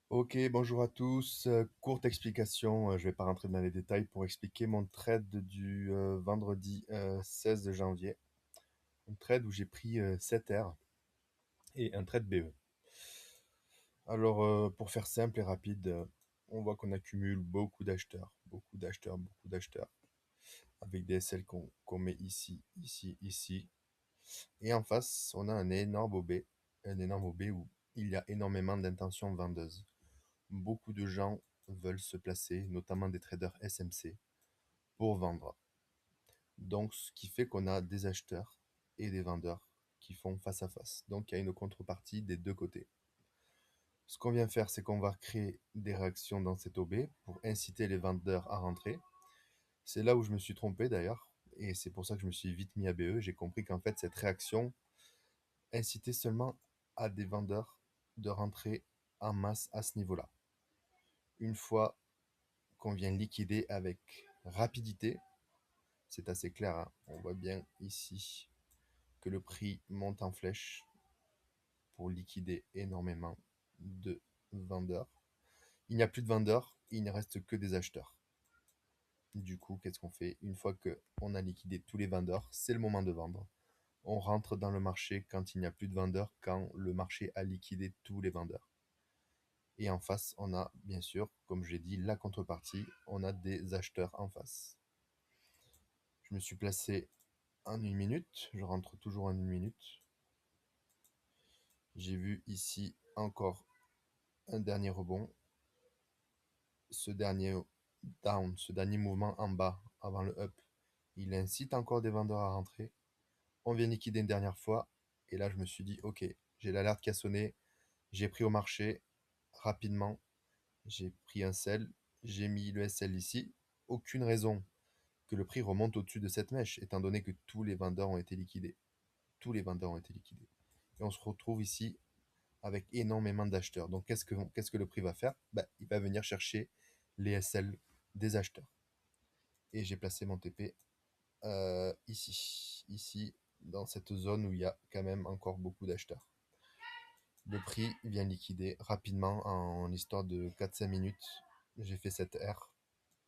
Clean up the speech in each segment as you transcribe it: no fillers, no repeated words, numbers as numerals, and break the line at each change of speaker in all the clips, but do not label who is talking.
Ok, bonjour à tous. Courte explication, je vais pas rentrer dans les détails pour expliquer mon trade du vendredi 16 de janvier. Un trade où j'ai pris 7 R et un trade BE. Alors, pour faire simple et rapide, on voit qu'on accumule beaucoup d'acheteurs, beaucoup d'acheteurs, beaucoup d'acheteurs, avec des SL qu'on met ici, ici, ici. Et en face, on a un énorme OB où il y a énormément d'intentions vendeuses. Beaucoup de gens veulent se placer, notamment des traders SMC, pour vendre. Donc, ce qui fait qu'on a des acheteurs et des vendeurs qui font face à face. Donc, il y a une contrepartie des deux côtés. Ce qu'on vient faire, c'est qu'on va créer des réactions dans cet OB pour inciter les vendeurs à rentrer. C'est là où je me suis trompé d'ailleurs, et c'est pour ça que je me suis vite mis à BE. J'ai compris qu'en fait, cette réaction incitait seulement à des vendeurs de rentrer en masse à ce niveau-là. Une fois qu'on vient liquider avec rapidité, c'est assez clair, hein. On voit bien ici que le prix monte en flèche pour liquider énormément de vendeurs. Il n'y a plus de vendeurs, il ne reste que des acheteurs. Du coup, qu'est-ce qu'on fait? Une fois qu'on a liquidé tous les vendeurs, c'est le moment de vendre. On rentre dans le marché quand il n'y a plus de vendeurs, quand le marché a liquidé tous les vendeurs. Et en face, on a bien sûr, comme j'ai dit, la contrepartie, on a des acheteurs en face. Je me suis placé en une minute, je rentre toujours en une minute. J'ai vu ici encore un dernier rebond, ce dernier down, ce dernier mouvement en bas avant le up, il incite encore des vendeurs à rentrer. On vient liquider une dernière fois, et là je me suis dit, ok, j'ai l'alerte qui a sonné, j'ai pris au marché rapidement, j'ai pris un sell, j'ai mis le SL ici. Aucune raison que le prix remonte au-dessus de cette mèche, étant donné que tous les vendeurs ont été liquidés. Tous les vendeurs ont été liquidés. Et on se retrouve ici avec énormément d'acheteurs. Donc qu'est-ce que le prix va faire? Il va venir chercher les SL des acheteurs. Et j'ai placé mon TP ici, dans cette zone où il y a quand même encore beaucoup d'acheteurs. Le prix vient liquider rapidement en histoire de 4-5 minutes. J'ai fait cette R,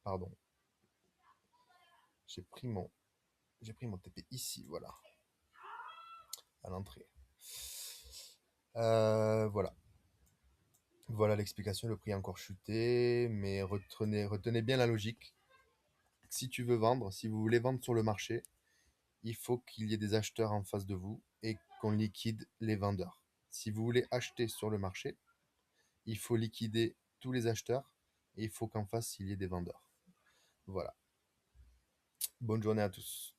pardon. J'ai pris mon, j'ai pris mon TP ici, voilà, à l'entrée. Voilà. Voilà l'explication, le prix a encore chuté, mais retenez bien la logique. Si tu veux vendre, si vous voulez vendre sur le marché, il faut qu'il y ait des acheteurs en face de vous et qu'on liquide les vendeurs. Si vous voulez acheter sur le marché, il faut liquider tous les acheteurs et il faut qu'en face, il y ait des vendeurs. Voilà. Bonne journée à tous.